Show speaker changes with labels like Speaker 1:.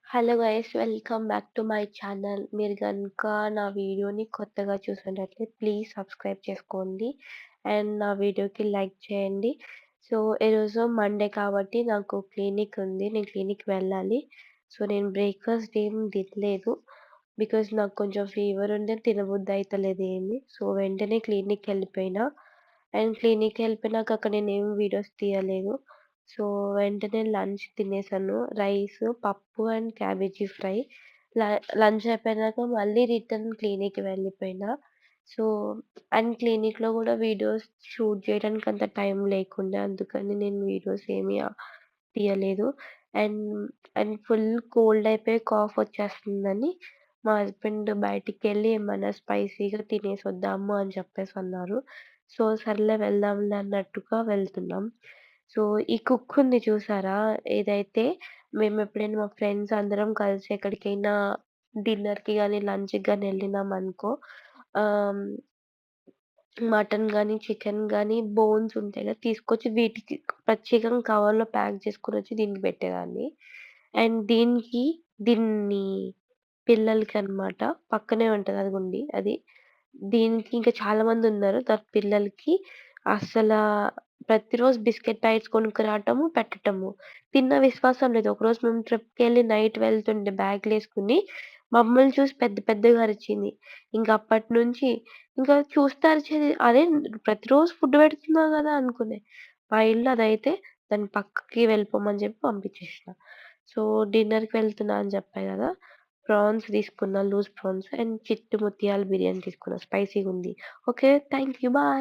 Speaker 1: Hello guys welcome back to my channel. మీరు గనుక నా వీడియోని కొత్తగా చూసినట్లయితే ప్లీజ్ సబ్స్క్రైబ్ చేసుకోండి అండ్ నా వీడియోకి లైక్ చేయండి. సో, ఈరోజు మండే కాబట్టి నాకు క్లినిక్ ఉంది. నేను క్లినిక్‌కి వెళ్ళాలి. సో, నేను బ్రేక్‌ఫాస్ట్ ఏం తినలేదు. బికాజ్ నాకు కొంచెం ఫీవర్ ఉండే తినబుద్ధి అయితలేదు ఏమి. సో, వెంటనే క్లినిక్‌కెళ్ళిపోయినా. అండ్ క్లినిక్‌కెళ్ళిపోయినాక అక్కడ నేనేం వీడియోస్ తీయలేదు. సో, వెంటనే లంచ్ తినేసాను. రైస్, పప్పు అండ్ క్యాబేజీ ఫ్రై. ల లంచ్ అయిపోయినాక మళ్ళీ రిటర్న్ క్లినిక్‌కి వెళ్ళిపోయినా. సో, అండ్ క్లినిక్‌లో గూడా వీడియోస్ షూట్ జేయడానికి అంత టైం లేకుండే. అందుకని నేను వీడియోస్ ఏమి తీయలేదు. అండ్, అండ్ ఫుల్ కోల్డ్ అయిపోయి కాఫ్ వచ్చేస్తుందని మా హస్బెండ్ బయటికెళ్ళి ఏమన్నా స్పైసీగా తినేసొద్దాము అని చెప్పేసన్నారు. సో, సర్లే వెళ్దాంలే అన్నట్టుగా వెళ్తున్నాం. సో, ఈ కుక్ ఉంది చూసారా? ఏదైతే మేమెప్పుడైనా మా ఫ్రెండ్స్ అందరం కలిసి ఎక్కడికైనా డిన్నర్‌కి గాని, లంచ్‌కి గాని ఎళ్ళినామనుకో ఆహ్, మటన్ గాని, చికెన్ గాని బోన్స్ ఉంటాయి కదా! తీసుకొచ్చి వీటికి ప్రత్యేకంగా కవర్‌లో ప్యాక్ చేసుకొనొచ్చి దీనికి పెట్టేదాన్ని. అండ్ దీన్ని పిల్లలకనమాట. పక్కనే ఉంటది అదిగోండి అది. దీనికి ఇంకా చాలా మందున్నారు. పిల్లలకి అస్సలా ప్రతిరోజు బిస్కెట్ ప్యాకెట్స్ కొనుక్కురావటము, పెట్టటము. తిన్న విశ్వాసం లేదు. ఒకరోజు మేము ట్రిప్‌కెళ్ళి నైట్ వెళ్తుంటే బ్యాగులేసుకొని మమ్మల్ని చూసి పెద్ద పెద్దగా అరిచింది. ఇంక అప్పటినుంచి ఇంకా చూస్తే అరిచేది. అరే! ప్రతిరోజు ఫుడ్ పెడుతున్నావు గదా! అనుకునే. మా ఇల్లు అదైతే దాన్ని పక్కకి వెళ్ళిపోమని చెప్పి పంపించేసిన. సో, డిన్నర్‌కి వెళ్తున్నా అని చెప్పా గదా! ప్రాన్స్ తీసుకున్నా. లూజ్ ప్రాన్స్ అండ్ చిట్టి ముత్యాల బిర్యానీ తీసుకున్నా. స్పైసీగుంది. ఓకే. Thank you. బాయ్.